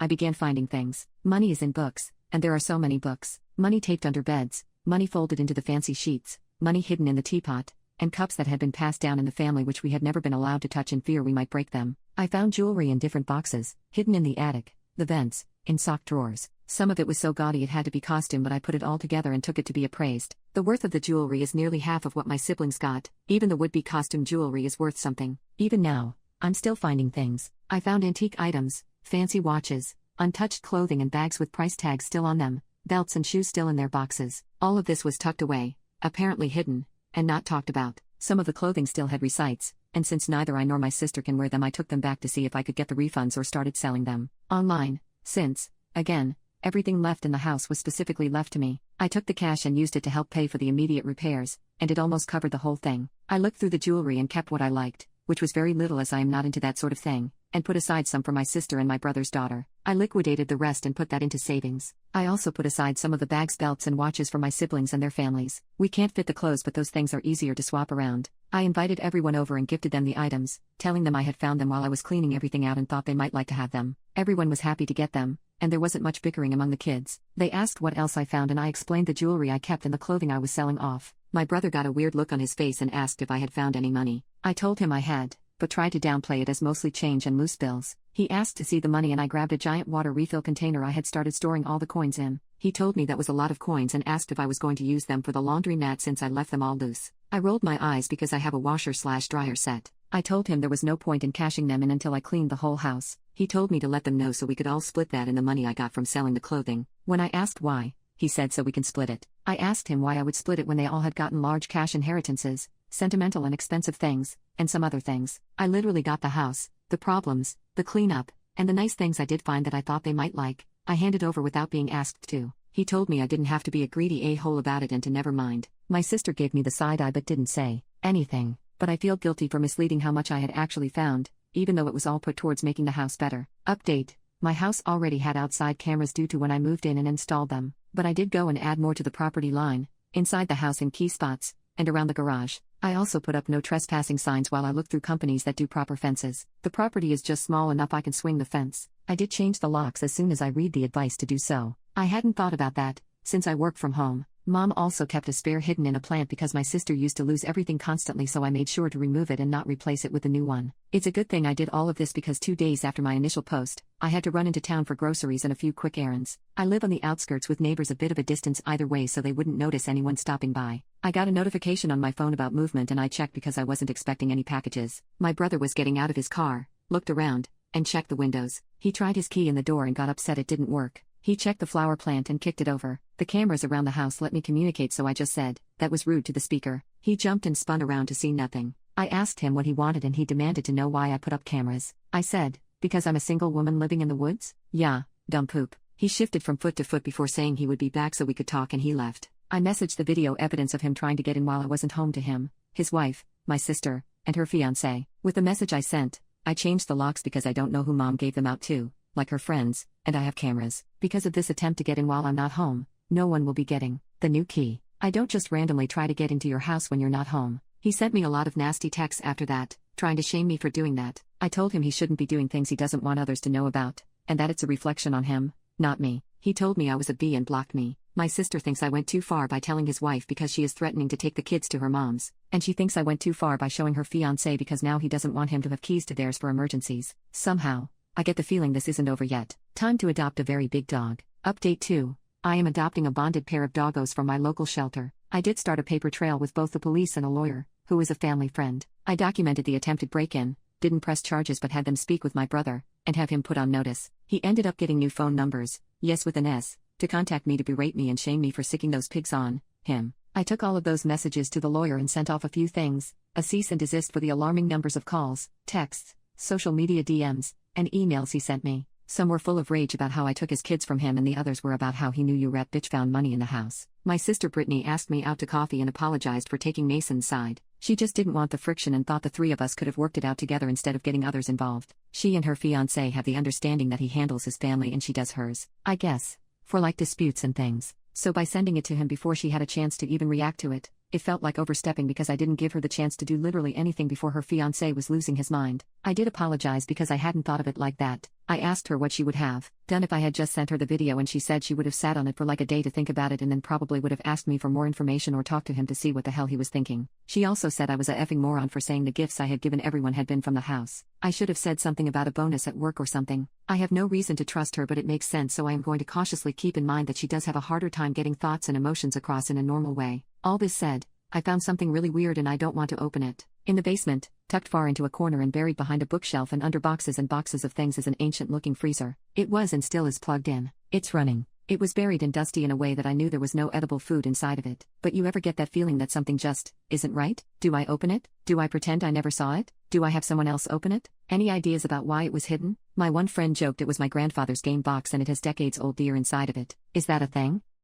I began finding things. Money is in books, and there are so many books. Money taped under beds, money folded into the fancy sheets, money hidden in the teapot, and cups that had been passed down in the family which we had never been allowed to touch in fear we might break them. I found jewelry in different boxes, hidden in the attic, the vents, in sock drawers. Some of it was so gaudy it had to be costume, but I put it all together and took it to be appraised. The worth of the jewelry is nearly half of what my siblings got. Even the would-be costume jewelry is worth something. Even now, I'm still finding things. I found antique items, fancy watches, untouched clothing and bags with price tags still on them, belts and shoes still in their boxes. All of this was tucked away, apparently hidden, and not talked about. Some of the clothing still had receipts, and since neither I nor my sister can wear them, I took them back to see if I could get the refunds or started selling them online, since, again, everything left in the house was specifically left to me. I took the cash and used it to help pay for the immediate repairs, and it almost covered the whole thing. I looked through the jewelry and kept what I liked, which was very little as I am not into that sort of thing, and put aside some for my sister and my brother's daughter. I liquidated the rest and put that into savings. I also put aside some of the bags, belts, and watches for my siblings and their families. We can't fit the clothes, but those things are easier to swap around. I invited everyone over and gifted them the items, telling them I had found them while I was cleaning everything out and thought they might like to have them. Everyone was happy to get them, and there wasn't much bickering among the kids. They asked what else I found, and I explained the jewelry I kept and the clothing I was selling off. My brother got a weird look on his face and asked if I had found any money. I told him I had, but tried to downplay it as mostly change and loose bills. He asked to see the money, and I grabbed a giant water refill container I had started storing all the coins in. He told me that was a lot of coins and asked if I was going to use them for the laundry mat since I left them all loose. I rolled my eyes because I have a washer/dryer set. I told him there was no point in cashing them in until I cleaned the whole house. He told me to let them know so we could all split that and the money I got from selling the clothing. When I asked why, he said so we can split it. I asked him why I would split it when they all had gotten large cash inheritances, sentimental and expensive things, and some other things. I literally got the house, the problems, the cleanup, and the nice things I did find that I thought they might like. I handed over without being asked to. He told me I didn't have to be a greedy a-hole about it and to never mind. My sister gave me the side eye but didn't say anything, but I feel guilty for misleading how much I had actually found, even though it was all put towards making the house better. Update: my house already had outside cameras due to when I moved in and installed them, but I did go and add more to the property line, inside the house in key spots, and around the garage. I also put up no trespassing signs while I look through companies that do proper fences. The property is just small enough I can swing the fence. I did change the locks as soon as I read the advice to do so. I hadn't thought about that, since I work from home. Mom also kept a spare hidden in a plant because my sister used to lose everything constantly, so I made sure to remove it and not replace it with a new one. It's a good thing I did all of this because 2 days after my initial post, I had to run into town for groceries and a few quick errands. I live on the outskirts with neighbors a bit of a distance either way so they wouldn't notice anyone stopping by. I got a notification on my phone about movement and I checked because I wasn't expecting any packages. My brother was getting out of his car, looked around, and checked the windows. He tried his key in the door and got upset it didn't work. He checked the flower plant and kicked it over. The cameras around the house let me communicate, so I just said, "That was rude," to the speaker. He jumped and spun around to see nothing. I asked him what he wanted and he demanded to know why I put up cameras. I said, "Because I'm a single woman living in the woods?" "Yeah, dumb poop." He shifted from foot to foot before saying he would be back so we could talk, and he left. I messaged the video evidence of him trying to get in while I wasn't home to him, his wife, my sister, and her fiancé. With the message I sent, I changed the locks because I don't know who Mom gave them out to, like her friends, and I have cameras. Because of this attempt to get in while I'm not home, no one will be getting the new key. I don't just randomly try to get into your house when you're not home. He sent me a lot of nasty texts after that, trying to shame me for doing that. I told him he shouldn't be doing things he doesn't want others to know about, and that it's a reflection on him, not me. He told me I was a B and blocked me. My sister thinks I went too far by telling his wife because she is threatening to take the kids to her mom's, and she thinks I went too far by showing her fiancé because now he doesn't want him to have keys to theirs for emergencies. Somehow, I get the feeling this isn't over yet. Time to adopt a very big dog. Update 2. I am adopting a bonded pair of doggos from my local shelter. I did start a paper trail with both the police and a lawyer, who is a family friend. I documented the attempted break-in, didn't press charges but had them speak with my brother, and have him put on notice. He ended up getting new phone numbers, yes with an S, to contact me to berate me and shame me for sicking those pigs on him. I took all of those messages to the lawyer and sent off a few things, a cease and desist for the alarming numbers of calls, texts, social media DMs, and emails he sent me. Some were full of rage about how I took his kids from him, and the others were about how he knew you rat bitch found money in the house. My sister Brittany asked me out to coffee and apologized for taking Mason's side. She just didn't want the friction and thought the three of us could have worked it out together instead of getting others involved. She and her fiancé have the understanding that he handles his family and she does hers, I guess, for like disputes and things. So by sending it to him before she had a chance to even react to it, it felt like overstepping because I didn't give her the chance to do literally anything before her fiancé was losing his mind. I did apologize because I hadn't thought of it like that. I asked her what she would have done if I had just sent her the video, and she said she would have sat on it for like a day to think about it and then probably would have asked me for more information or talked to him to see what the hell he was thinking. She also said I was a effing moron for saying the gifts I had given everyone had been from the house. I should have said something about a bonus at work or something. I have no reason to trust her, but it makes sense, so I am going to cautiously keep in mind that she does have a harder time getting thoughts and emotions across in a normal way. All this said, I found something really weird and I don't want to open it. In the basement, tucked far into a corner and buried behind a bookshelf and under boxes and boxes of things, is an ancient-looking freezer. It was and still is plugged in. It's running. It was buried and dusty in a way that I knew there was no edible food inside of it. But you ever get that feeling that something just isn't right? Do I open it? Do I pretend I never saw it? Do I have someone else open it? Any ideas about why it was hidden? My one friend joked it was my grandfather's game box and it has decades-old deer inside of it. Is that a thing?